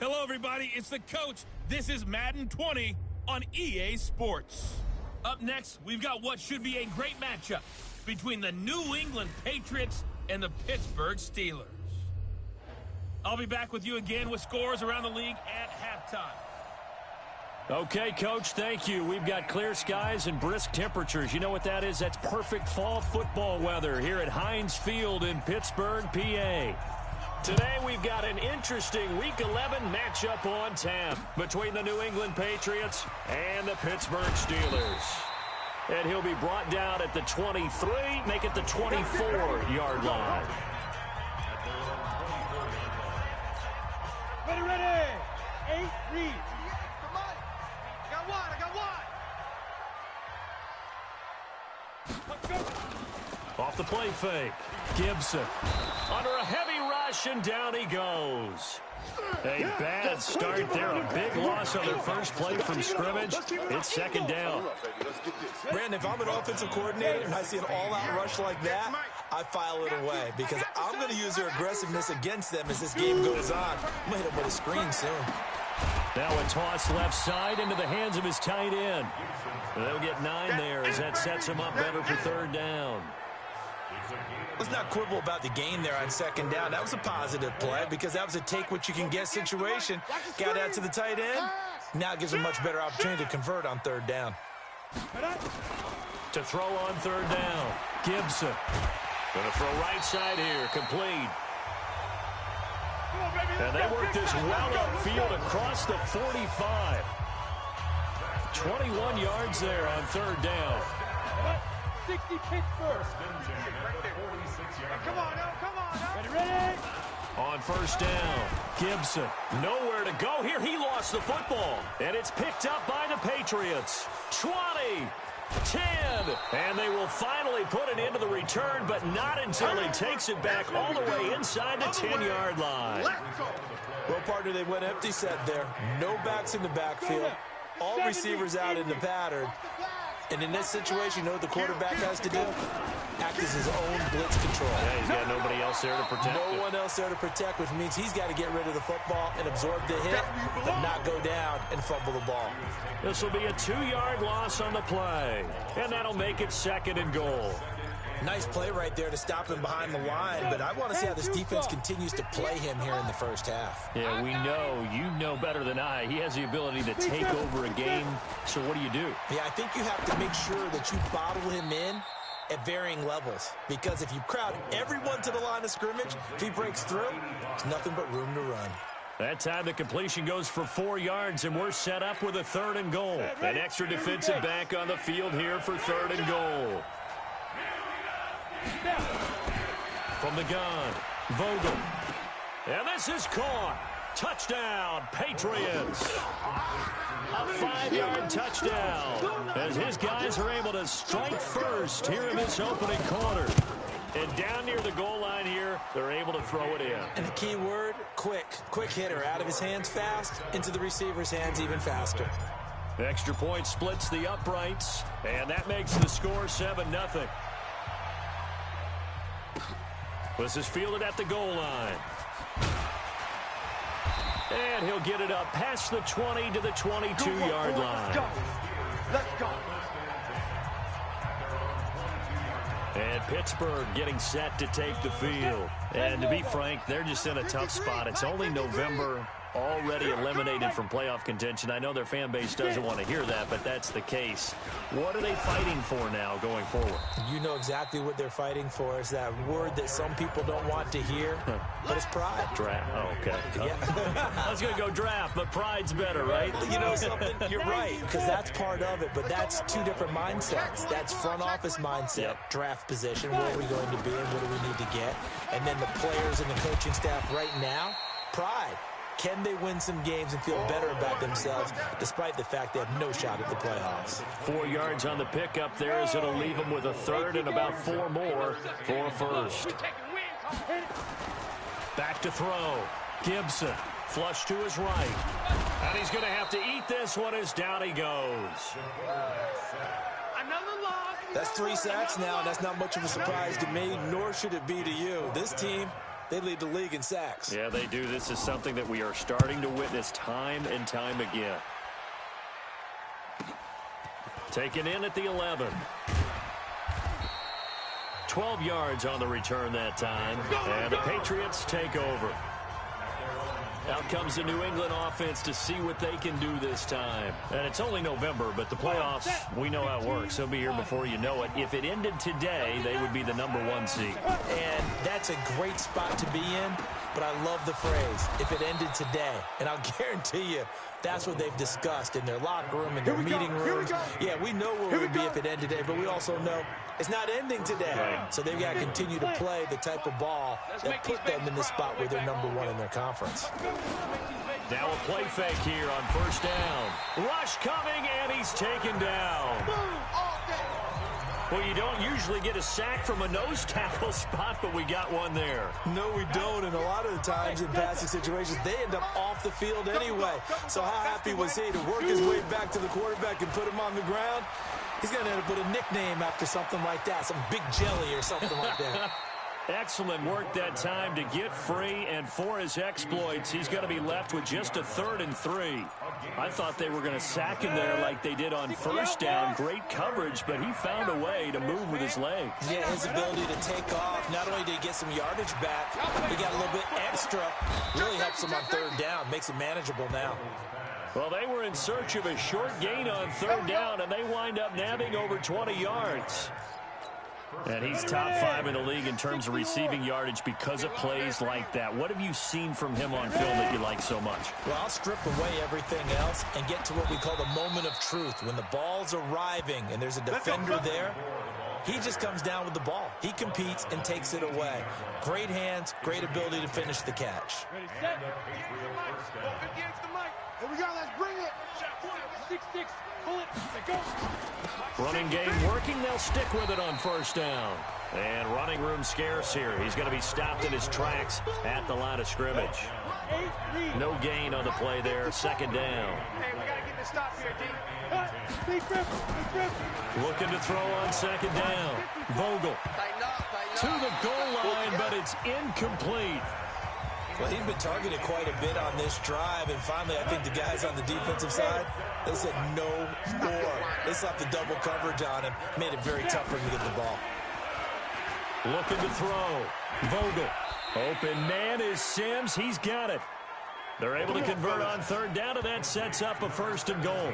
Hello, everybody. It's the coach. This is Madden 20 on EA Sports. Up next, we've got what should be a great matchup between the New England Patriots and the Pittsburgh Steelers. I'll be back with you again with scores around the league at halftime. Okay, Coach, thank you. We've got clear skies and brisk temperatures. You know what that is? That's perfect fall football weather here at Heinz Field in Pittsburgh, PA. Today we've got an interesting Week 11 matchup on tap between the New England Patriots and the Pittsburgh Steelers. And he'll be brought down at the 23, make it the 24-yard line. Ready. 8, read. I got one. Off the play fake. Gibson under a heavy rush, and down he goes. A bad start there. A big loss on their first play from scrimmage. It's second down. Brandon, if I'm an offensive coordinator and I see an all-out rush like that, I file it away because I'm going to use their aggressiveness against them as this game goes on. I'm going to hit them with a screen soon. Now a toss left side into the hands of his tight end. They'll get 9 there as that sets him up better for third down. Let's not quibble about the gain there on second down. That was a positive play because that was a take-what-you-can-get situation. Got out to the tight end. Now it gives a much better opportunity to convert on third down. To throw on third down, Gibson. Going to throw right side here, complete. And they work this well upfield across the 45. 21 yards there on third down. 60 Pittsburgh. Come on now. Ready. On first down, Gibson. Nowhere to go here. He lost the football. And it's picked up by the Patriots. 20, 10. And they will finally put it into the return, but not until he takes it back all the way inside the 10-yard line. Well, partner, they went empty set there. No backs in the backfield. All receivers out in the pattern. And in this situation, you know what the quarterback has to do? Act as his own blitz control. Yeah, he's got nobody else there to protect. No one else there to protect, which means he's got to get rid of the football and absorb the hit, but not go down and fumble the ball. This will be a 2-yard loss on the play, and that'll make it second and goal. Nice play right there to stop him behind the line, but I want to see how this defense continues to play him here in the first half. Yeah, we know. You know better than I. He has the ability to take over a game, so what do? Yeah, I think you have to make sure that you bottle him in at varying levels, because if you crowd everyone to the line of scrimmage, if he breaks through, there's nothing but room to run. That time the completion goes for 4 yards, and we're set up with a third and goal. An extra defensive back on the field here for third and goal. From the gun, Vogel. And this is caught. Touchdown, Patriots. A 5-yard touchdown as his guys are able to strike first here in this opening quarter. And down near the goal line here, they're able to throw it in. And the key word, quick. Quick hitter. Out of his hands fast, into the receiver's hands even faster. The extra point splits the uprights, and that makes the score 7-0. This is fielded at the goal line. And he'll get it up past the 20 to the 22-yard line. Let's go. And Pittsburgh getting set to take the field. And to be frank, they're just in a tough spot. It's only November, already eliminated from playoff contention. I know their fan base doesn't want to hear that, but that's the case. What are they fighting for now going forward? You know exactly what they're fighting for. Is that word that some people don't want to hear, but it's pride. Draft. Oh, okay. Yeah. I was going to go draft, but pride's better, right? You know something? You're right, because that's part of it, but that's two different mindsets. That's front office mindset, draft position, where are we going to be and what do we need to get? And then the players and the coaching staff right now, pride. Can they win some games and feel better about themselves despite the fact they have no shot at the playoffs? 4 yards on the pickup there as it'll leave them with a third and about 4 more for a first. Back to throw. Gibson. Flush to his right. And he's going to have to eat this one as down he goes. That's 3 sacks now, and that's not much of a surprise to me, nor should it be to you. This team, They lead the league in sacks. Yeah, they do. This is something that we are starting to witness time and time again. Taken in at the 11. 12 yards on the return that time. And the Patriots take over. Out comes the New England offense to see what they can do this time. And it's only November, but the playoffs, we know how it works. They'll be here before you know it. If it ended today, they would be the #1 seed. And that's a great spot to be in, but I love the phrase, if it ended today. And I'll guarantee you, that's what they've discussed in their locker room, in their meeting rooms. Yeah, we know where it would be if it ended today, but we also know it's not ending today. Right. So they've got to continue to play the type of ball that put them in the spot where they're #1 in their conference. Now a play fake here on first down. Rush coming, and he's taken down. Well, you don't usually get a sack from a nose tackle spot, but we got one there. No, we don't, and a lot of the times in passing situations, they end up off the field anyway. So how happy was he to work his way back to the quarterback and put him on the ground? He's going to end up with a nickname after something like that, some Big Jelly or something like that. Excellent work that time to get free, and for his exploits, he's going to be left with just a 3rd and 3. I thought they were going to sack him there like they did on first down. Great coverage, but he found a way to move with his legs. Yeah, his ability to take off, not only did he get some yardage back, he got a little bit extra. Really helps him on 3rd down, makes it manageable now. Well, they were in search of a short gain on 3rd down, and they wind up nabbing over 20 yards. And he's top 5 in the league in terms of receiving yardage because of plays like that. What have you seen from him on film that you like so much? Well, I'll strip away everything else and get to what we call the moment of truth. When the ball's arriving and there's a defender there, he just comes down with the ball. He competes and takes it away. Great hands, great ability to finish the catch. Ready, set. Here we go, let's bring it. 6-6, pull it, let go. Running game working, they'll stick with it on first down. And running room scarce here. He's going to be stopped in his tracks at the line of scrimmage. No gain on the play there, 2nd down. Hey, we got to get this stop here, D. Looking to throw on 2nd down. Vogel to the goal line, but it's incomplete. Well, he's been targeted quite a bit on this drive, and finally I think the guys on the defensive side, they said no more. They slapped the double coverage on him, made it very tough for him to get the ball. Looking to throw. Vogel. Open man is Sims. He's got it. They're able to convert on 3rd down, and that sets up a 1st and goal.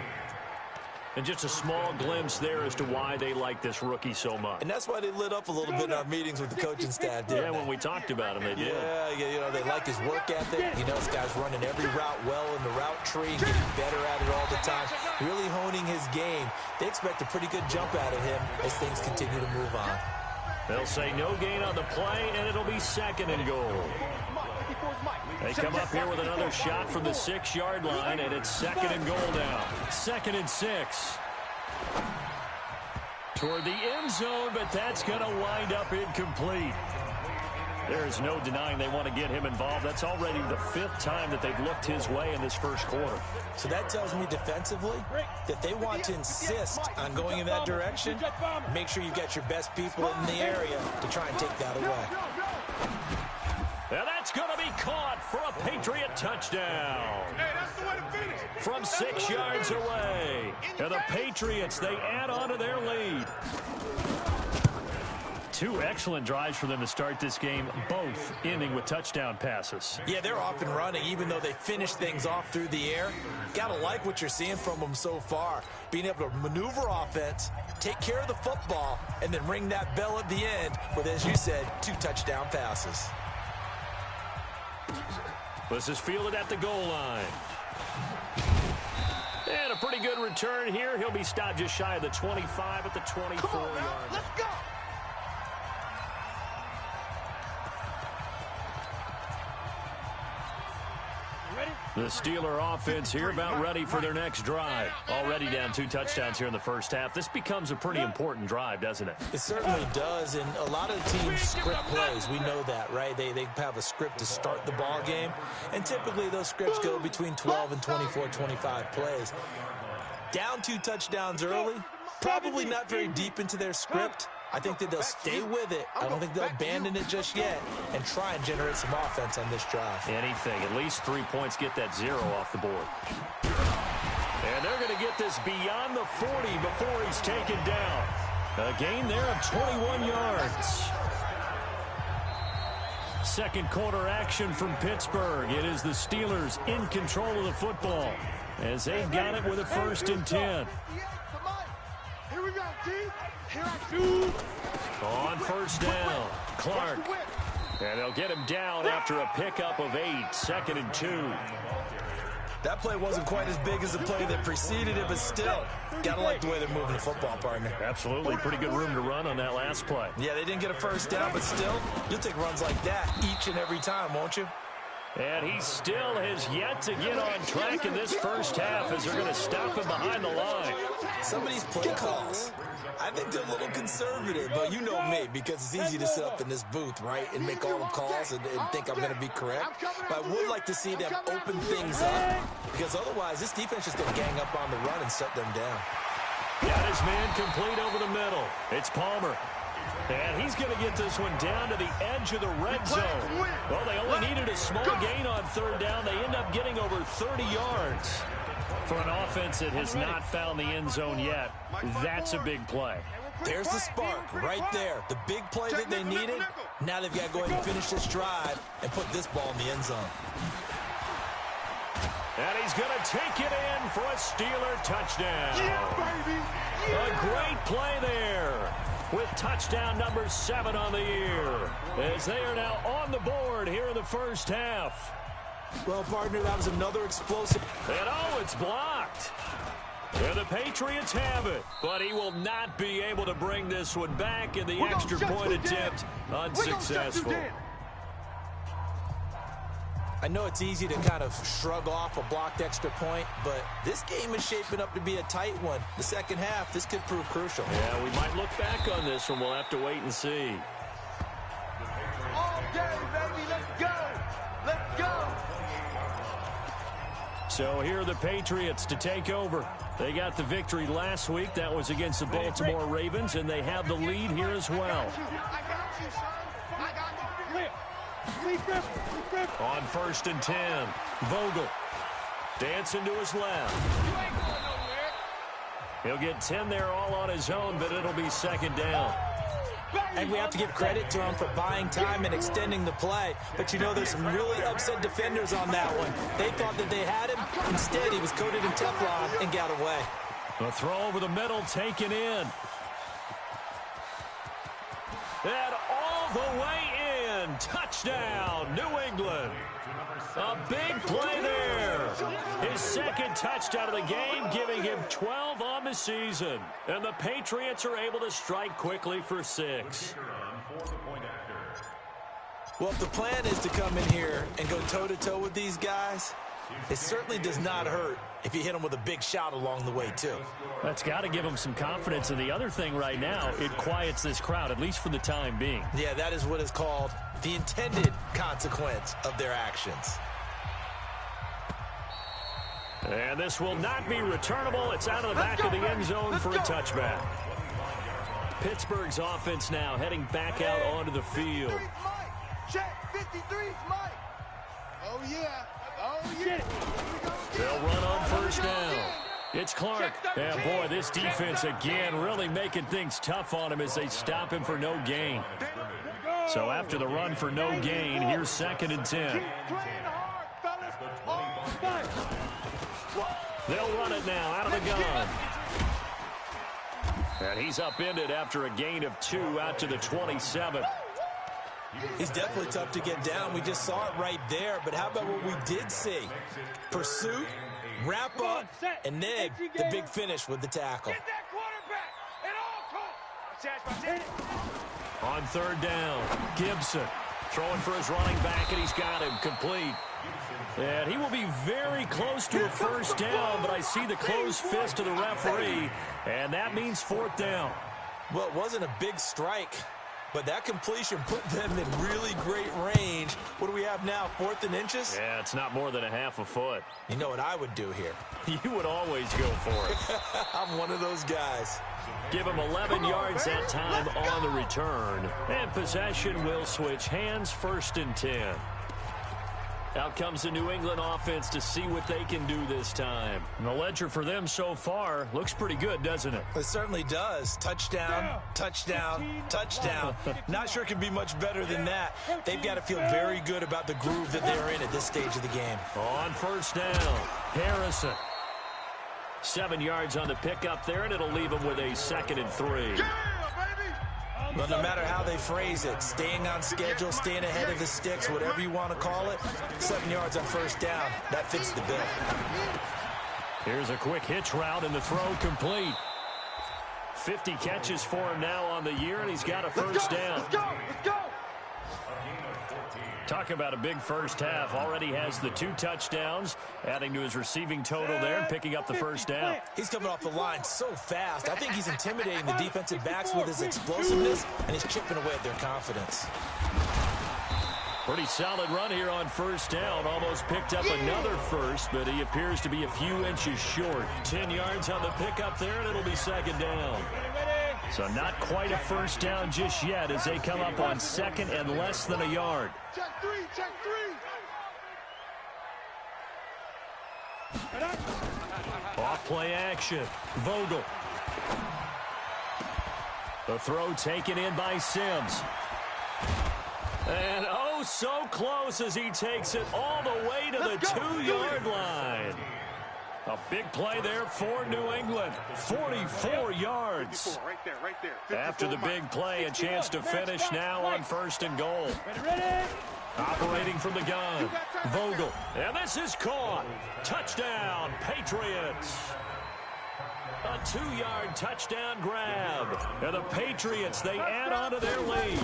And just a small glimpse there as to why they like this rookie so much. And that's why they lit up a little bit in our meetings with the coaching staff, didn't they? When we talked about him, they did. Yeah, you know, they like his work ethic. You know, this guy's running every route well in the route tree, getting better at it all the time, really honing his game. They expect a pretty good jump out of him as things continue to move on. They'll say no gain on the play, and it'll be 2nd and goal. They come up here with another shot from the 6-yard line, and it's 2nd and goal now. 2nd and 6. Toward the end zone, but that's going to wind up incomplete. There's no denying they want to get him involved. That's already the 5th time that they've looked his way in this first quarter. So that tells me defensively that they want to insist on going in that direction. Make sure you've got your best people in the area to try and take that away. And that's going to be caught for a Patriot touchdown. Hey, that's the way to finish. From 6 yards away. And the Patriots, they add on to their lead. 2 excellent drives for them to start this game, both ending with touchdown passes. Yeah, they're off and running, even though they finish things off through the air. Gotta like what you're seeing from them so far. Being able to maneuver offense, take care of the football, and then ring that bell at the end with, as you said, 2 touchdown passes. This is fielded at the goal line. And a pretty good return here. He'll be stopped just shy of the 25 at the 24-yard line. Let's go. The Steeler offense here about ready for their next drive. Already down 2 touchdowns here in the first half. This becomes a pretty important drive, doesn't it? It certainly does, and a lot of the teams script plays. We know that, right? They have a script to start the ball game, and typically those scripts go between 12 and 24, 25 plays. Down 2 touchdowns early, probably not very deep into their script, I think that they'll stay with it. I don't think they'll abandon it just yet and try and generate some offense on this drive. Anything. At least 3 points, get that 0 off the board. And they're going to get this beyond the 40 before he's taken down. A gain there of 21 yards. Second quarter action from Pittsburgh. It is the Steelers in control of the football as they've got it with a 1st and 10. Here we go, G. Here I shoot. On 1st down, Clark. And they'll get him down after a pickup of 8, 2nd and 2. That play wasn't quite as big as the play that preceded it, but still, gotta like the way they're moving the football, partner. Absolutely. Pretty good room to run on that last play. Yeah, they didn't get a 1st down, but still, you'll take runs like that each and every time, won't you? And he still has yet to get on track in this first half as they're going to stop him behind the line. Some of these play calls, I think they're a little conservative, but you know me, because it's easy to sit up in this booth, right, and make all the calls and think I'm going to be correct. But I would like to see them open things up, because otherwise this defense is going to gang up on the run and shut them down. Got his man complete over the middle. It's Palmer. And he's going to get this one down to the edge of the red zone. Well, they only needed a small gain on 3rd down. They end up getting over 30 yards. For an offense that has not found the end zone yet, that's a big play. There's the spark right there. The big play that they needed. Now they've got to go ahead and finish this drive and put this ball in the end zone. And he's going to take it in for a Steeler touchdown. A great play there with touchdown number 7 on the year as they are now on the board here in the first half. Well, partner, that was another explosive. And oh, it's blocked. And the Patriots have it, but he will not be able to bring this one back, and the extra point attempt unsuccessful. I know it's easy to kind of shrug off a blocked extra point, but this game is shaping up to be a tight one. The second half, this could prove crucial. Yeah, we might look back on this one. We'll have to wait and see. All day, baby. Let's go. Let's go. So here are the Patriots to take over. They got the victory last week. That was against the Baltimore Ravens, and they have the lead here as well. I got you, son. I got you. On 1st and 10, Vogel dancing to his left. He'll get 10 there all on his own, but it'll be 2nd down. And we have to give credit to him for buying time and extending the play. But you know, there's some really upset defenders on that one. They thought that they had him. Instead, he was coated in Teflon and got away. A throw over the middle taken in. And all the way in. Touchdown, New England. A big play there. His 2nd touchdown of the game, giving him 12 on the season. And the Patriots are able to strike quickly for 6. Well, if the plan is to come in here and go toe-to-toe with these guys, it certainly does not hurt if you hit them with a big shot along the way, too. That's got to give them some confidence. And the other thing right now, it quiets this crowd, at least for the time being. Yeah, that is what is called the intended consequence of their actions. And this will not be returnable. It's out of the back of the end zone for a touchback. Pittsburgh's offense now heading back out onto the field. Check, 53's Mike. Oh, yeah. Oh, yeah. They'll run on 1st down. It's Clark. And, boy, this defense again really making things tough on him as they stop him for no gain. So after the run for no gain, here's 2nd and 10. They'll run it now out of the gun. And he's upended after a gain of 2 out to the 27. He's definitely tough to get down. We just saw it right there. But how about what we did see? Pursuit, wrap up, and then the big finish with the tackle. Get that quarterback at all costs. On 3rd down, Gibson throwing for his running back, and he's got him complete. And he will be very close to a 1st down, but I see the closed fist of the referee, and that means 4th down. Well, it wasn't a big strike, But that completion put them in really great range. What do we have now, 4th and inches? Yeah, it's not more than a half a foot. You know what I would do here? You would always go for it. I'm one of those guys. Give him 11 yards that time on the return. And possession will switch hands, 1st and 10. Out comes the New England offense to see what they can do this time. And the ledger for them so far looks pretty good, doesn't it? It certainly does. Touchdown, touchdown, touchdown. Not sure it can be much better than that. They've got to feel very good about the groove that they're in at this stage of the game. On 1st down, Harrison. 7 yards on the pickup there, and it'll leave him with a 2nd and 3. Well, no matter how they phrase it, staying on schedule, staying ahead of the sticks, whatever you want to call it, 7 yards on 1st down, that fits the bill. Here's a quick hitch route, and the throw complete. 50 catches for him now on the year, and he's got a 1st down. Let's go! Let's go! Talk about a big first half. Already has the 2 touchdowns, adding to his receiving total there and picking up the 1st down. He's coming off the line so fast. I think he's intimidating the defensive backs with his explosiveness, and he's chipping away at their confidence. Pretty solid run here on 1st down. Almost picked up another first, but he appears to be a few inches short. 10 yards on the pickup there, and it'll be 2nd down. So not quite a 1st down just yet as they come up on 2nd and less than a yard. Check 3, check 3. Off play action. Vogel. The throw taken in by Sims. And oh, so close as he takes it all the way to the 2-yard line. A big play there for New England. 44 yards. Right there. After the big play, a chance to finish now on 1st and goal. Operating from the gun. Vogel. And this is caught. Touchdown, Patriots. A 2-yard touchdown grab. And the Patriots, they add on to their lead.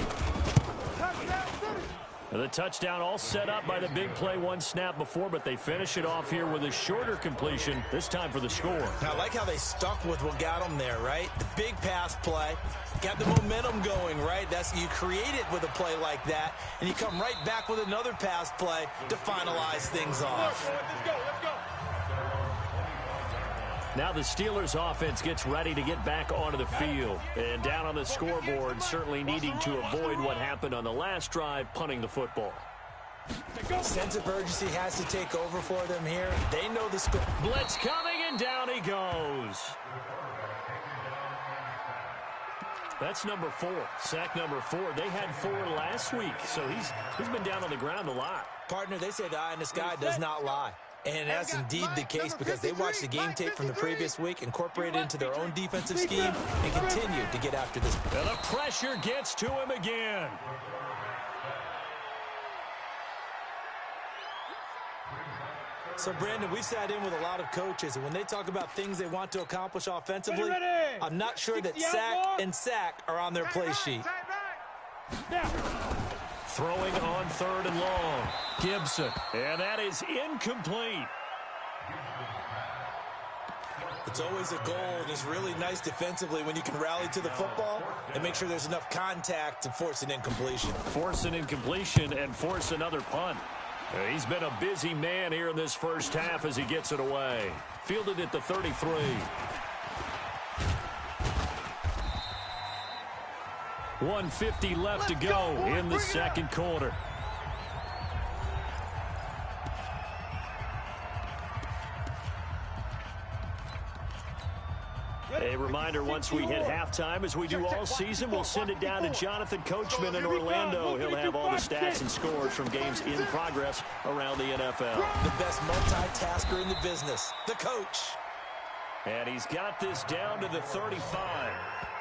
The touchdown all set up by the big play 1 snap before, but they finish it off here with a shorter completion, this time for the score. Now, I like how they stuck with what got them there, right? The big pass play, got the momentum going, right? You create it with a play like that, and you come right back with another pass play to finalize things off. Let's go. Now the Steelers offense gets ready to get back onto the field. And down on the scoreboard, certainly needing to avoid what happened on the last drive, punting the football. Sense of urgency has to take over for them here. They know the score. Blitz coming, and down he goes. That's number 4, sack number 4. They had 4 last week, so he's been down on the ground a lot. Partner, they say the eye in the sky does not lie. And that's indeed the case because they watched the game tape from the previous week, incorporated it into their own defensive scheme, and continue to get after this. And the pressure gets to him again. So, Brandon, we've sat in with a lot of coaches, and when they talk about things they want to accomplish offensively, I'm not sure that sack are on their play sheet. Throwing on 3rd and long. Gibson. And that is incomplete. It's always a goal, and it's really nice defensively when you can rally to the football and make sure there's enough contact to force an incompletion. Force an incompletion and force another punt. He's been a busy man here in this first half as he gets it away. Fielded at the 33. .150 left to go in the second quarter. A reminder, once we hit halftime, as we do all season, we'll send it down to Jonathan Coachman in Orlando. He'll have all the stats and scores from games in progress around the NFL. The best multitasker in the business, the coach. And he's got this down to the 35.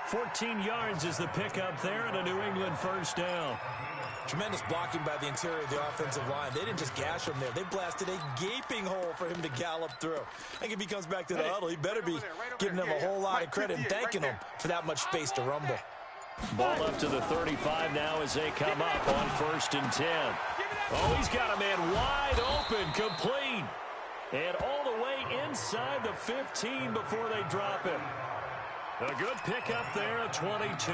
14 yards is the pickup there, and a New England 1st down. Tremendous blocking by the interior of the offensive line. They didn't just gash him there. They blasted a gaping hole for him to gallop through. I think if he comes back to the huddle, he better be giving them a whole lot of credit and thanking them for that much space to rumble. Ball up to the 35 now as they come up on 1st and 10. Oh, he's got a man wide open, complete. And all the way inside the 15 before they drop him. A good pickup there at 22.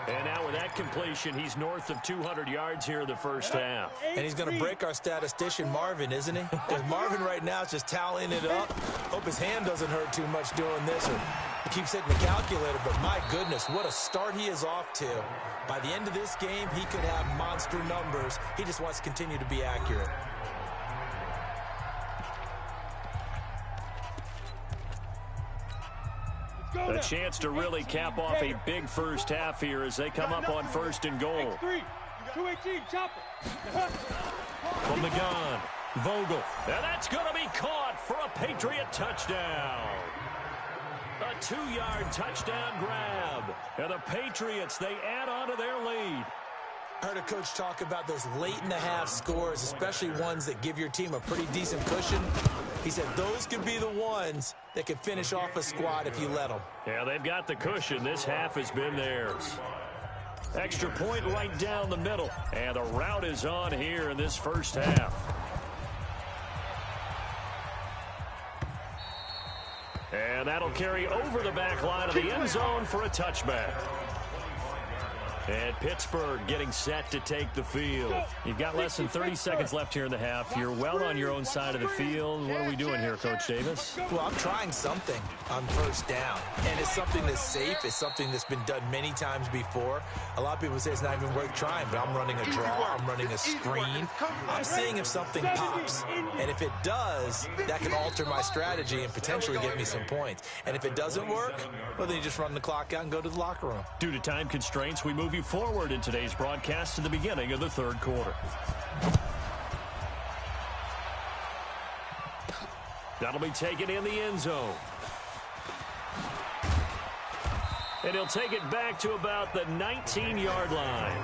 And now with that completion, he's north of 200 yards here in the first half. And he's going to break our statistician, Marvin, isn't he? Because Marvin right now is just tallying it up. Hope his hand doesn't hurt too much doing this, or he keeps hitting the calculator. But my goodness, what a start he is off to. By the end of this game, he could have monster numbers. He just wants to continue to be accurate. A chance to really cap off a big first half here as they come up on 1st and goal. From the gun, Vogel. And that's going to be caught for a Patriot touchdown. A 2-yard touchdown grab. And the Patriots, they add on to their lead. I heard a coach talk about those late-in-the-half scores, especially ones that give your team a pretty decent cushion. He said those could be the ones that can finish off a squad if you let them. Yeah, they've got the cushion. This half has been theirs. Extra point right down the middle. And the route is on here in this first half. And that'll carry over the back line of the end zone for a touchback. And Pittsburgh getting set to take the field. You've got less than 30 seconds left here in the half. You're well on your own side of the field. What are we doing here, Coach Davis? Well, I'm trying something on 1st down. And it's something that's safe. It's something that's been done many times before. A lot of people say it's not even worth trying, but I'm running a draw. I'm running a screen. I'm seeing if something pops. And if it does, that can alter my strategy and potentially get me some points. And if it doesn't work, well, then you just run the clock out and go to the locker room. Due to time constraints, we move you forward in today's broadcast to the beginning of the 3rd quarter. That'll be taken in the end zone. And he'll take it back to about the 19-yard line.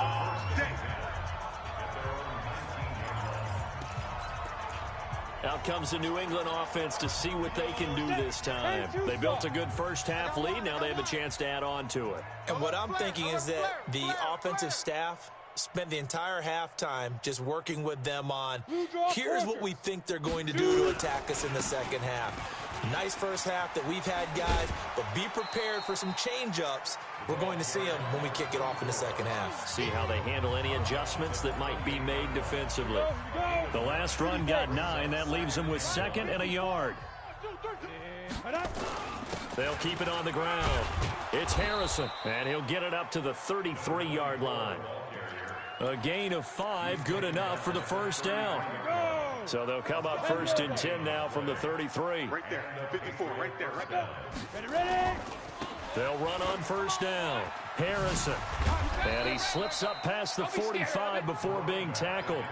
Out comes the New England offense to see what they can do this time. They built a good first half lead. Now they have a chance to add on to it. And what I'm thinking is that the offensive staff spent the entire halftime just working with them on, here's what we think they're going to do to attack us in the second half. Nice first half that we've had, guys, but be prepared for some change-ups. We're going to see them when we kick it off in the second half. See how they handle any adjustments that might be made defensively. The last run got 9. That leaves them with 2nd and a yard. They'll keep it on the ground. It's Harrison, and he'll get it up to the 33-yard line. A gain of 5, good enough for the first down. So they'll come up 1st and 10 now from the 33. Right there, 54, right there, right there. Ready. They'll run on 1st down. Harrison. And he slips up past the 45 before being tackled.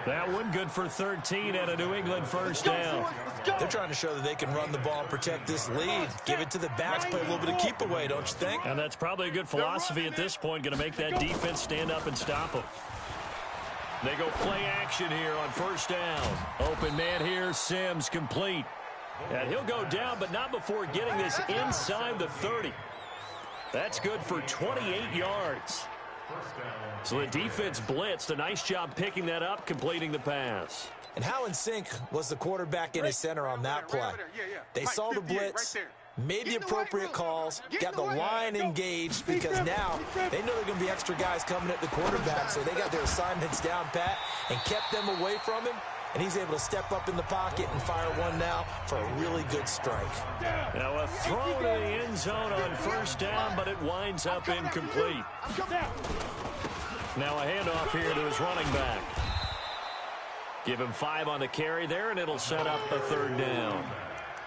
That one good for 13 and a New England first down. They're trying to show that they can run the ball and protect this lead. Give it to the backs, play a little bit of keep away, don't you think? And that's probably a good philosophy at this point. Going to make that defense stand up and stop them. They go play action here on 1st down. Open man here, Sims complete. And he'll go down, but not before getting this inside the 30. That's good for 28 yards. So the defense blitzed. A nice job picking that up, completing the pass. And how in sync was the quarterback and his center on that play? They saw the blitz, made the appropriate calls, got the line engaged, because now they know there are going to be extra guys coming at the quarterback, so they got their assignments down pat and kept them away from him. And he's able to step up in the pocket and fire one now for a really good strike. Now a throw to the end zone on 1st down, but it winds up incomplete. Now a handoff here to his running back. Give him 5 on the carry there, and it'll set up a 3rd down.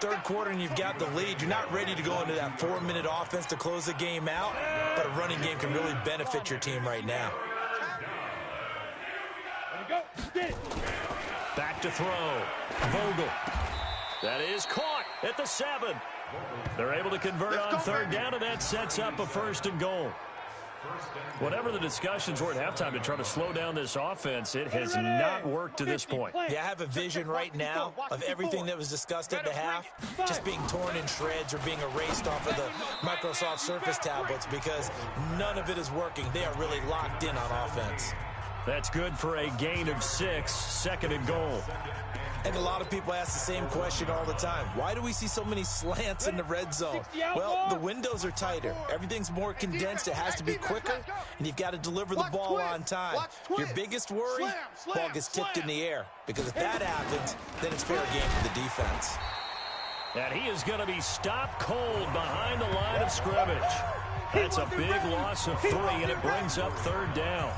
3rd quarter, and you've got the lead. You're not ready to go into that 4-minute offense to close the game out, but a running game can really benefit your team right now. Back to throw. Vogel. That is caught at the 7. They're able to convert on 3rd down, and that sets up a 1st and goal. Whatever the discussions were at halftime to try to slow down this offense, it has not worked to this point. Yeah, I have a vision right now of everything that was discussed at the half just being torn in shreds or being erased off of the Microsoft Surface tablets, because none of it is working. They are really locked in on offense. That's good for a gain of 6, 2nd and goal. And a lot of people ask the same question all the time. Why do we see so many slants in the red zone? Well, the windows are tighter. Everything's more condensed. It has to be quicker, and you've got to deliver the ball on time. Your biggest worry, ball gets tipped in the air. Because if that happens, then it's fair game for the defense. And he is going to be stopped cold behind the line of scrimmage. That's a big loss of 3, and it brings up 3rd down.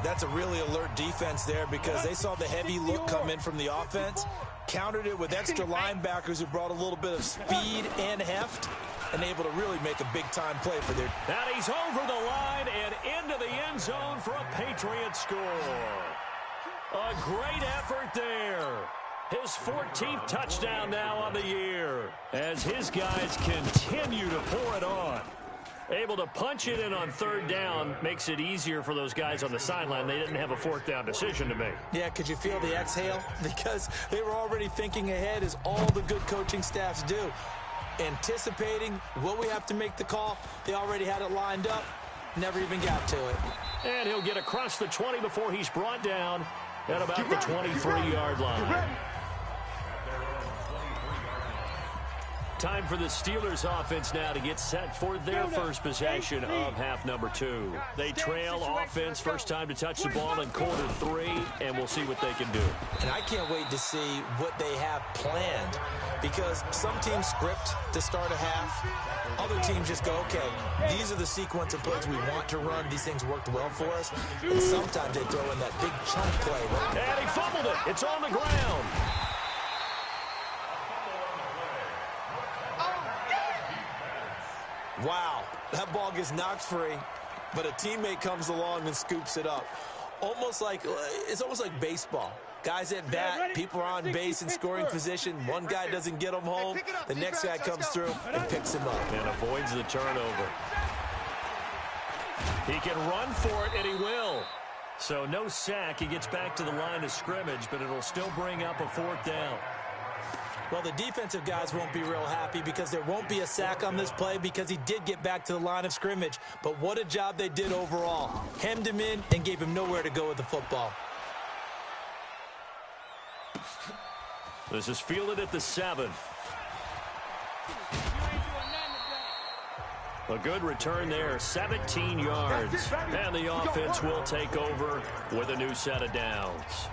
That's a really alert defense there because they saw the heavy look come in from the offense, countered it with extra linebackers who brought a little bit of speed and heft, and able to really make a big-time play for their... And he's over the line and into the end zone for a Patriot score. A great effort there. His 14th touchdown now on the year as his guys continue to pour it on. Able to punch it in on 3rd down makes it easier for those guys on the sideline. They didn't have a 4th down decision to make. Yeah, could you feel the exhale? Because they were already thinking ahead, as all the good coaching staffs do. Anticipating, will we have to make the call? They already had it lined up, never even got to it. And he'll get across the 20 before he's brought down at about the 23-yard line. Time for the Steelers offense now to get set for their first possession of half number 2. They trail offense, first time to touch the ball in quarter 3, and we'll see what they can do. And I can't wait to see what they have planned, because some teams script to start a half. Other teams just go, okay, these are the sequence of plays we want to run. These things worked well for us. And sometimes they throw in that big chunk play. And he fumbled it. It's on the ground. Wow, that ball gets knocked free, but a teammate comes along and scoops it up. It's almost like baseball. Guys at bat, people are on base in scoring position. One guy doesn't get them home. The next guy comes through and picks him up. And avoids the turnover. He can run for it, and he will. So no sack. He gets back to the line of scrimmage, but it'll still bring up a 4th down. Well, the defensive guys won't be real happy because there won't be a sack on this play because he did get back to the line of scrimmage. But what a job they did overall. Hemmed him in and gave him nowhere to go with the football. This is fielded at the 7. A good return there, 17 yards. And the offense will take over with a new set of downs.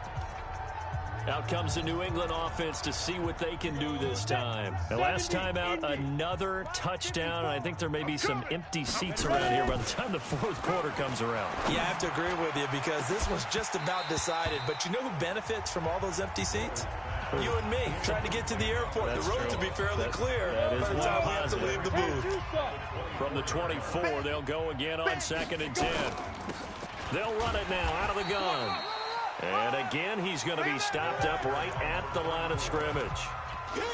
Out comes the New England offense to see what they can do this time. The last time out, another touchdown. I think there may be some empty seats around here by the time the 4th quarter comes around. Yeah, I have to agree with you because this was just about decided. But you know who benefits from all those empty seats? You and me, trying to get to the airport. That's the road true. to be fairly clear by the time we have to leave the booth. From the 24, they'll go again on 2nd and 10. They'll run it now out of the gun. And again, he's going to be stopped up right at the line of scrimmage.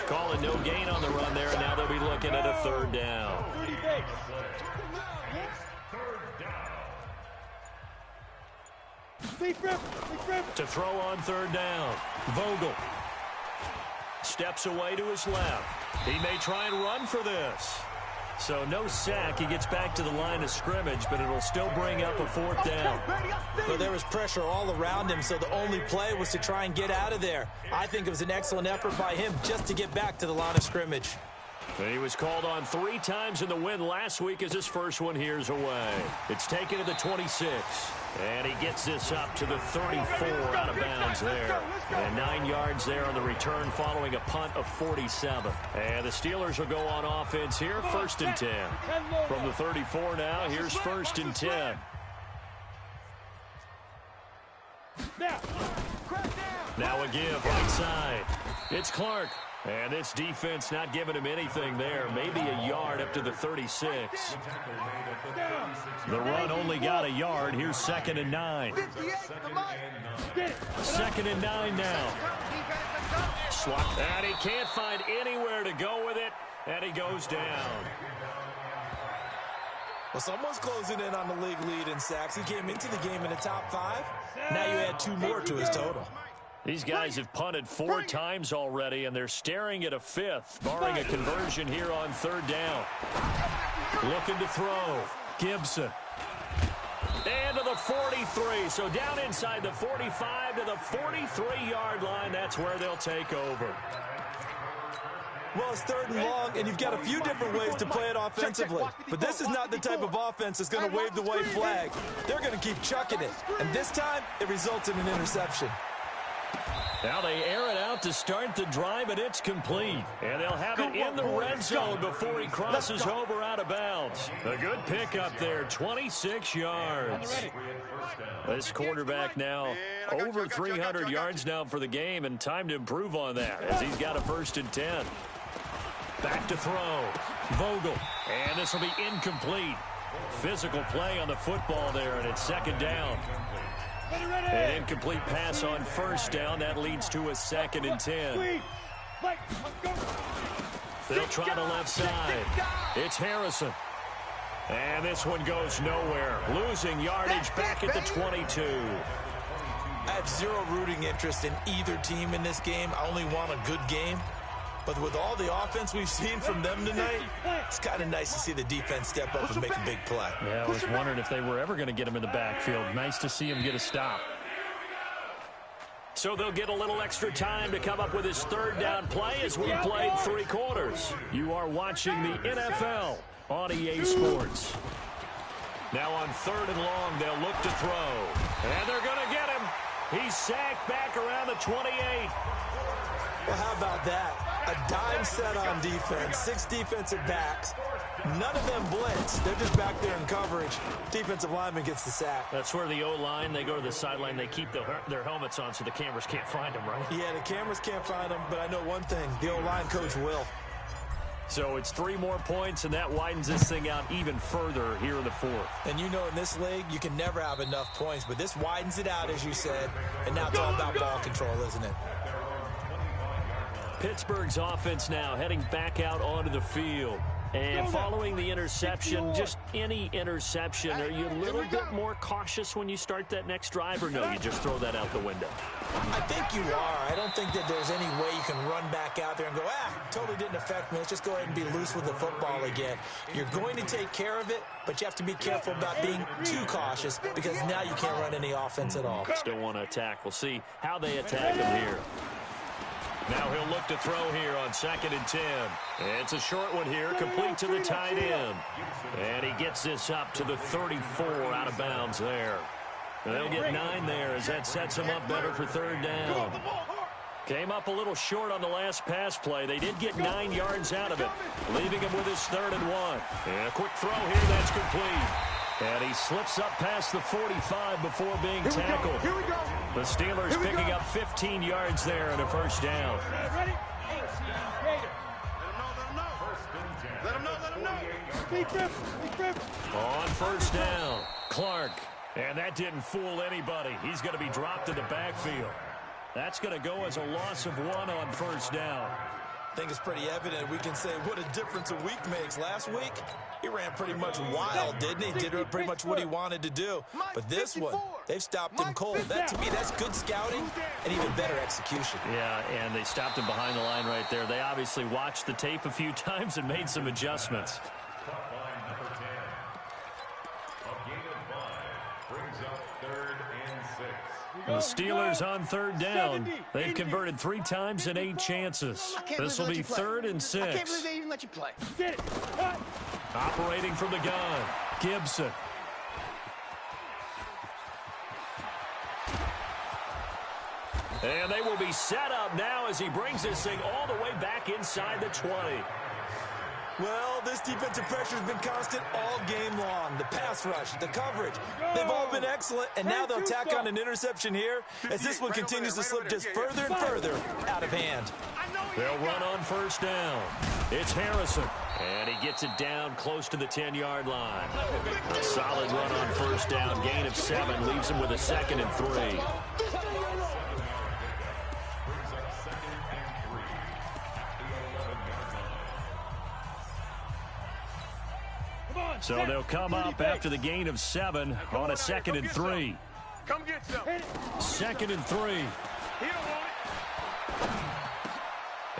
Calling no gain on the run there, and now they'll be looking at a 3rd down. To throw on 3rd down, Vogel steps away to his left. He may try and run for this. So no sack. He gets back to the line of scrimmage, but it'll still bring up a 4th down. Well, there was pressure all around him, so the only play was to try and get out of there. I think it was an excellent effort by him just to get back to the line of scrimmage. And he was called on 3 times in the win last week as his first one here's away. It's taken to the 26. And he gets this up to the 34 out of bounds there. And 9 yards there on the return following a punt of 47. And the Steelers will go on offense here, 1st and 10. From the 34 now, here's 1st and 10. Now a give right side. It's Clark. And this defense not giving him anything there. Maybe a yard up to the 36. The run only got a yard. Here's 2nd and 9. 2nd and 9 now. Slot. And he can't find anywhere to go with it. And he goes down. Well, someone's closing in on the league lead in sacks. He came into the game in the top 5. Now you add 2 more to his total. These guys have punted 4 times already, and they're staring at a 5th, barring a conversion here on 3rd down. Looking to throw. Gibson. And to the 43. So down inside the 45 to the 43-yard line. That's where they'll take over. Well, it's 3rd and long, and you've got a few different ways to play it offensively. But this is not the type of offense that's going to wave the white flag. They're going to keep chucking it. And this time, it results in an interception. Now they air it out to start the drive, and it's complete. And they'll have it in the red zone before he crosses over out of bounds. A good pickup there, 26 yards. This quarterback now over 300 yards now for the game, and time to improve on that as he's got a 1st and 10. Back to throw. Vogel. And this will be incomplete. Physical play on the football there, and it's 2nd down. An incomplete pass on 1st down. That leads to a 2nd and 10. They'll try the left side. It's Harrison. And this one goes nowhere. Losing yardage back at the 22. I have zero rooting interest in either team in this game. I only want a good game. But with all the offense we've seen from them tonight, it's kind of nice to see the defense step up and make a big play. Yeah, I was wondering if they were ever going to get him in the backfield. Nice to see him get a stop. So they'll get a little extra time to come up with his 3rd down play as we played 3 quarters. You are watching the NFL on EA Sports. Now on 3rd and long, they'll look to throw. And they're going to get him. He's sacked back around the 28. Well, how about that? A dime set on defense, 6 defensive backs. None of them blitz. They're just back there in coverage. Defensive lineman gets the sack. That's where the O-line, they go to the sideline, they keep their helmets on so the cameras can't find them, right? Yeah, the cameras can't find them, but I know one thing. The O-line coach will. So it's 3 more points, and that widens this thing out even further here in the 4th. And you know in this league, you can never have enough points, but this widens it out, as you said, and now it's all about ball control, isn't it? Pittsburgh's offense now heading back out onto the field. And following the interception, just any interception, are you a little bit more cautious when you start that next drive, or no, you just throw that out the window? I think you are. I don't think that there's any way you can run back out there and go, totally didn't affect me. Let's just go ahead and be loose with the football again. You're going to take care of it, but you have to be careful about being too cautious because now you can't run any offense at all. Still want to attack. We'll see how they attack him here. Now he'll look to throw here on 2nd and 10. It's a short one here, complete to the tight end. And he gets this up to the 34 out of bounds there. They'll get 9 there as that sets him up better for 3rd down. Came up a little short on the last pass play. They did get 9 yards out of it, leaving him with his 3rd and 1. And a quick throw here, that's complete. And he slips up past the 45 before being tackled. Here we go. The Steelers picking up 15 yards there and a 1st down. Ready? Let him know. Speak them. On 1st down, Clark. And that didn't fool anybody. He's going to be dropped in the backfield. That's going to go as a loss of 1 on 1st down. I think it's pretty evident. We can say what a difference a week makes. Last week, he ran pretty much wild, didn't he? Did pretty much what he wanted to do. But this one, they've stopped him cold. That, to me, that's good scouting and even better execution. Yeah, and they stopped him behind the line right there. They obviously watched the tape a few times and made some adjustments. The Steelers on 3rd down. They've converted 3 times in 8 chances. This will be 3rd and 6. I can't believe they even let you play. Operating from the gun, Gibson. And they will be set up now as he brings this thing all the way back inside the 20. Well, this defensive pressure has been constant all game long. The pass rush, the coverage, they've all been excellent, and now they'll tack on an interception here as this one continues to slip just further and further out of hand. They'll run on 1st down. It's Harrison, and he gets it down close to the 10-yard line. A solid run on 1st down, gain of 7, leaves him with a 2nd and 3. So they'll come up after the gain of 7 on a 2nd and 3. Come get some. 2nd and 3.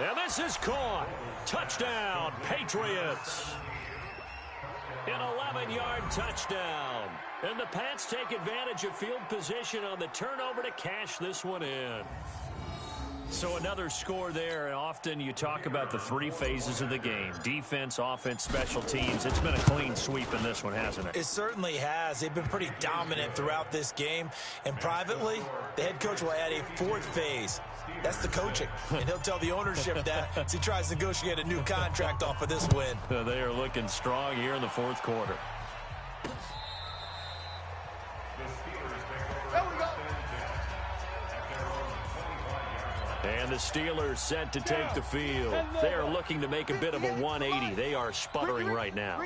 And this is caught. Touchdown, Patriots. In a 11-yard touchdown. And the Pats take advantage of field position on the turnover to cash this one in. So another score there, and often you talk about the three phases of the game. Defense, offense, special teams. It's been a clean sweep in this one, hasn't it? It certainly has. They've been pretty dominant throughout this game. And privately, the head coach will add a fourth phase. That's the coaching. And he'll tell the ownership that as he tries to negotiate a new contract off of this win. They are looking strong here in the fourth quarter. And the Steelers set to take the field. They are looking to make a bit of a 180. They are sputtering right now.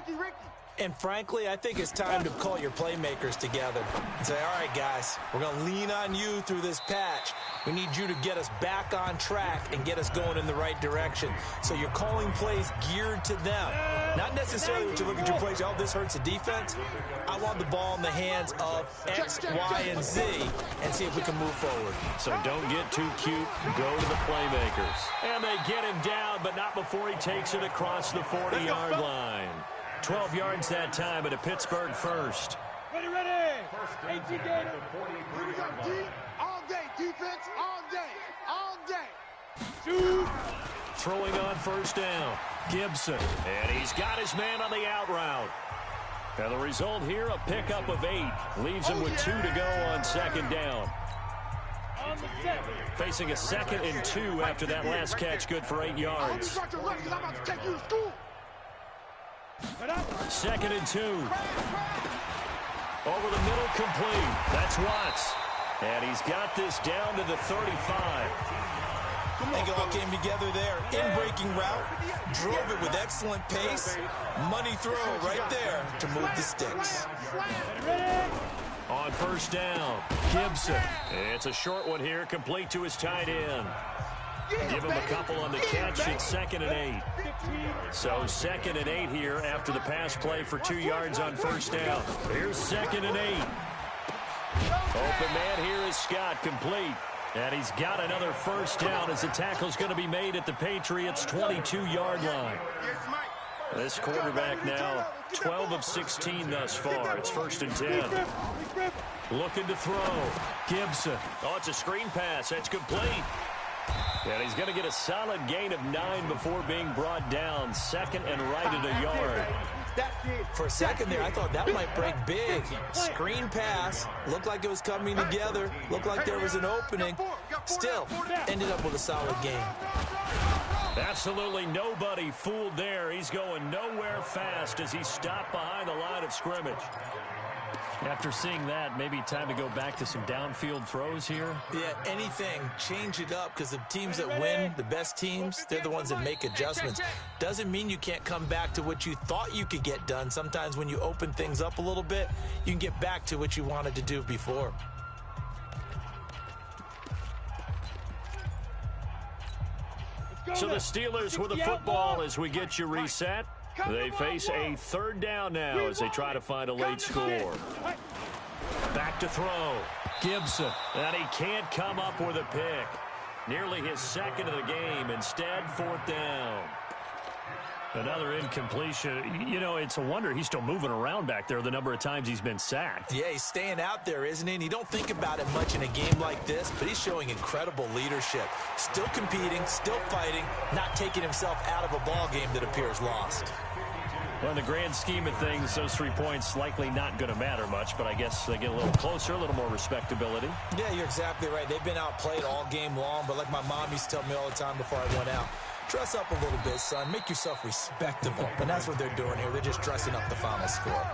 And frankly, I think it's time to call your playmakers together and say, all right, guys, we're going to lean on you through this patch. We need you to get us back on track and get us going in the right direction. So you're calling plays geared to them. Not necessarily when you look at your plays, oh, this hurts the defense. I want the ball in the hands of X, Y, and Z and see if we can move forward. So don't get too cute. Go to the playmakers. And they get him down, but not before he takes it across the 40-yard line. 12 yards that time, but a Pittsburgh first. Ready. 18 Gator. Here we go. D all day. Defense all day. Shoot. Throwing on first down. Gibson. And he's got his man on the out route. And the result here, a pickup of 8. Leaves him with 2 to go on second down. On the set. Facing a 2nd and 2 after that last catch, good for 8 yards. I'm about to take you to school. 2nd and 2. Over the middle, complete. That's Watts. And he's got this down to the 35. They all came together there. In-breaking route. Drove it with excellent pace. Money throw right there to move the sticks. On first down, Gibson. It's a short one here, complete to his tight end. Give him a couple on the catch. It's 2nd and 8. So 2nd and 8 here after the pass play for 2 yards on first down. Here's 2nd and 8. Open man here is Scott, complete. And he's got another first down as the tackle's going to be made at the Patriots' 22-yard line. This quarterback now 12 of 16 thus far. It's 1st and 10. Looking to throw. Gibson. Oh, it's a screen pass. That's complete. And he's going to get a solid gain of 9 before being brought down. 2nd and right at a yard. For a second there, I thought that might break big. Screen pass. Looked like it was coming together. Looked like there was an opening. Still, ended up with a solid gain. Absolutely nobody fooled there. He's going nowhere fast as he stopped behind the line of scrimmage. After seeing that, maybe time to go back to some downfield throws here. Yeah, anything. Change it up because the teams that win, the best teams, they're the ones that make adjustments. Doesn't mean you can't come back to what you thought you could get done. Sometimes when you open things up a little bit, you can get back to what you wanted to do before. So the Steelers with the football as we get you reset. They face a 3rd down now as they try to find a late score. Back to throw. Gibson. And he can't come up with a pick. Nearly his 2nd of the game. Instead, 4th down. Another incompletion. You know, it's a wonder he's still moving around back there the number of times he's been sacked. Yeah, he's staying out there, isn't he? And you don't think about it much in a game like this, but he's showing incredible leadership. Still competing, still fighting, not taking himself out of a ball game that appears lost. Well, in the grand scheme of things, those 3 points likely not going to matter much, but I guess they get a little closer, a little more respectability. Yeah, you're exactly right. They've been outplayed all game long, but like my mom used to tell me all the time before I went out, dress up a little bit, son. Make yourself respectable. And that's what they're doing here. They're just dressing up the final score.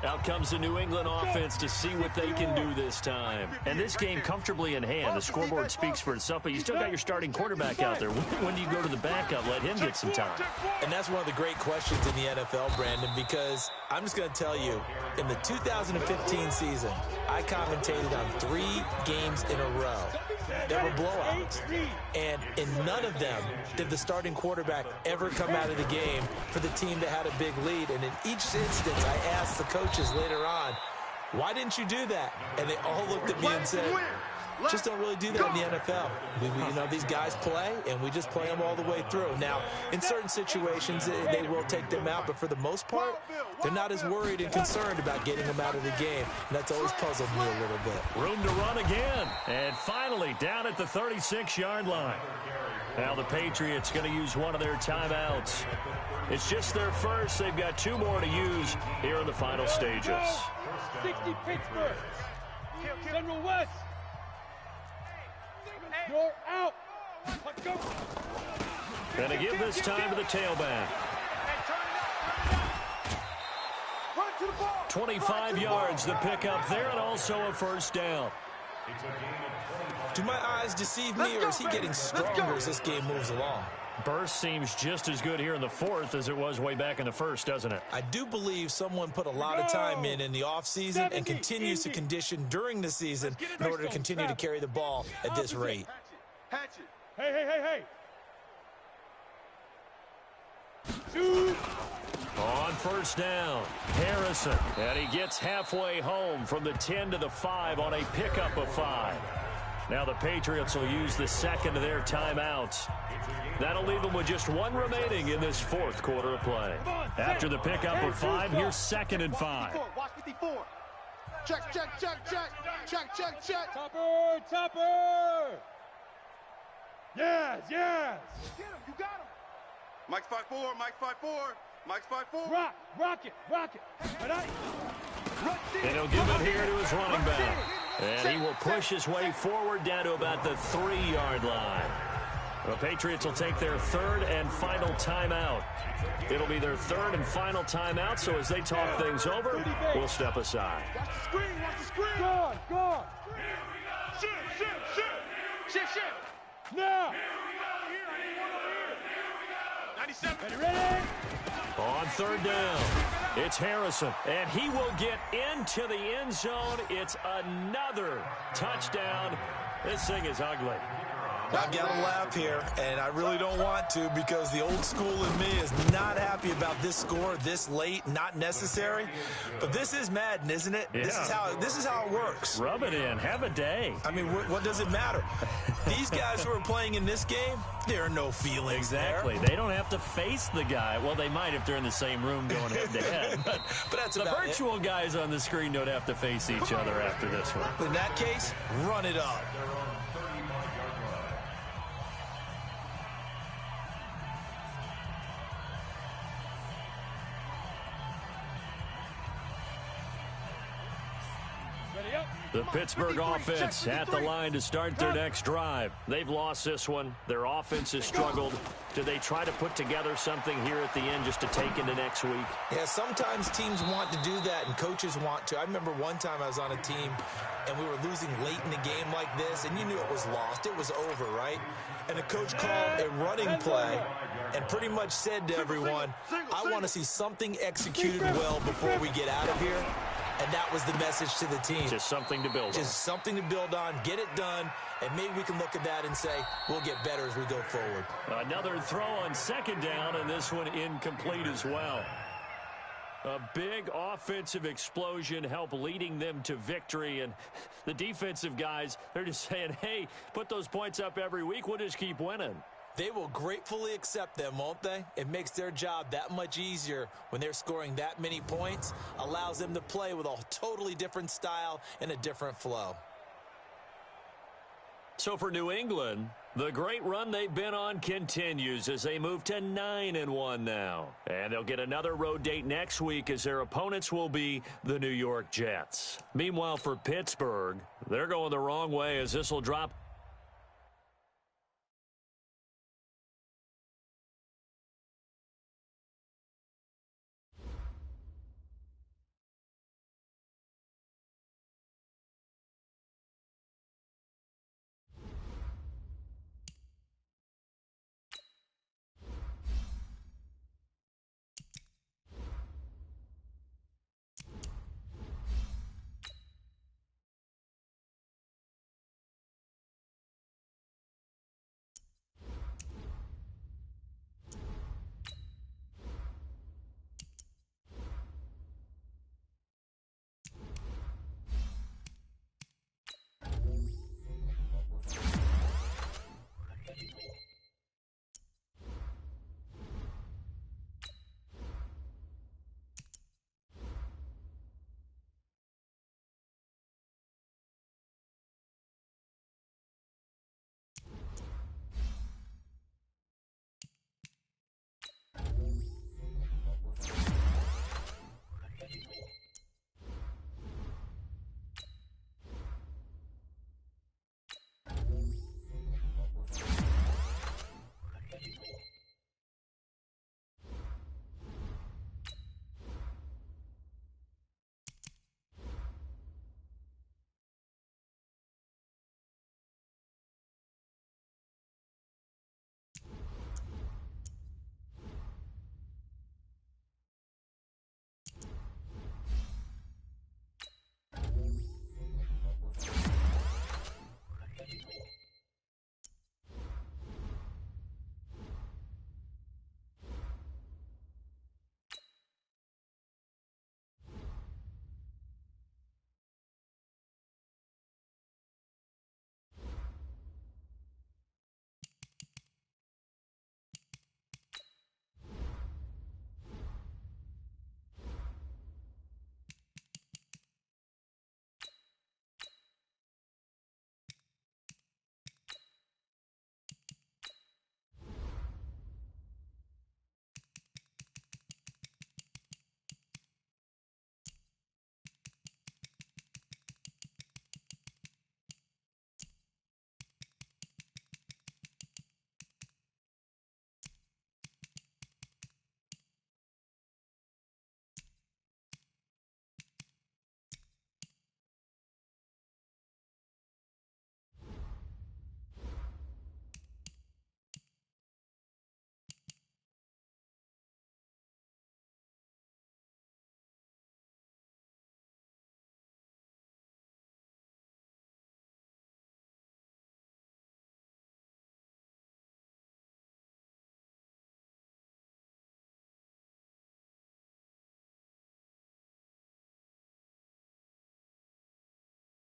Out comes the New England offense to see what they can do this time. And this game comfortably in hand. The scoreboard speaks for itself, but you still got your starting quarterback out there. When do you go to the backup? Let him get some time. And that's one of the great questions in the NFL, Brandon, because I'm just going to tell you, in the 2015 season, I commentated on 3 games in a row that were blowouts. And in none of them did the starting quarterback ever come out of the game for the team that had a big lead. And in each instance, I asked the coaches later on, why didn't you do that? And they all looked at me and said, Just don't really do that in the NFL. You know, these guys play, and we just play them all the way through. Now, in certain situations, they will take them out, but for the most part, they're not as worried and concerned about getting them out of the game, and that's always puzzled me a little bit. Room to run again, and finally down at the 36-yard line. Now the Patriots going to use one of their timeouts. It's just their first. They've got 2 more to use here in the final stages. 60 Pittsburgh. General West. You're out. Let's go. Going to give this time to the tailback. 25 yards the pickup there, and also a first down. Do my eyes deceive me, or is he getting stronger as this game moves along? Burst seems just as good here in the fourth as it was way back in the first, doesn't it? I do believe someone put a lot of time in the offseason and continues to condition during the season in order to continue to carry the ball at this rate. Hey. Shoot. On first down, Harrison. And he gets halfway home from the 10 to the 5 on a pickup of 5. Now the Patriots will use the second of their timeouts. That'll leave them with just 1 remaining in this fourth quarter of play. After the pickup of 5, here's 2nd and 5. Watch 54. Check. Topper. Yes. Get him. You got him. Mike's 5'4". Rock it. And he'll give it here to his running back. And he will push his way forward down to about the 3-yard line. The Patriots will take their 3rd and final timeout. It'll be their 3rd and final timeout, so as they talk things over, we'll step aside. Watch the screen. Gone. Shift. Now. 97. Ready? On 3rd down, it's Harrison, and he will get into the end zone. It's another touchdown. This thing is ugly. I've got to laugh here, and I really don't want to, because the old school in me is not happy about this score this late, not necessary. But this is Madden, isn't it? Yeah. This is how it works. Rub it in. Have a day. I mean, what does it matter? These guys who are playing in this game, there are no feelings Exactly. there. They don't have to face the guy. Well, they might if they're in the same room going head-to-head. But that's the about virtual guys on the screen don't have to face each other after this one. In that case, run it up. The Pittsburgh offense at the line to start their next drive. They've lost this one. Their offense has struggled. Do they try to put together something here at the end just to take into next week? Yeah, sometimes teams want to do that and coaches want to. I remember one time I was on a team and we were losing late in the game like this, and you knew it was lost. It was over, right? And the coach called a running play and pretty much said to everyone, I want to see something executed well before we get out of here. And that was the message to the team. Just something to build on. Just something to build on, get it done, and maybe we can look at that and say, we'll get better as we go forward. Another throw on 2nd down, and this one incomplete as well. A big offensive explosion helped leading them to victory, and the defensive guys, they're just saying, hey, put those points up every week, we'll just keep winning. They will gratefully accept them, won't they? It makes their job that much easier when they're scoring that many points, allows them to play with a totally different style and a different flow. So for New England, the great run they've been on continues as they move to 9-1 now. And they'll get another road date next week as their opponents will be the New York Jets. Meanwhile, for Pittsburgh, they're going the wrong way as this will drop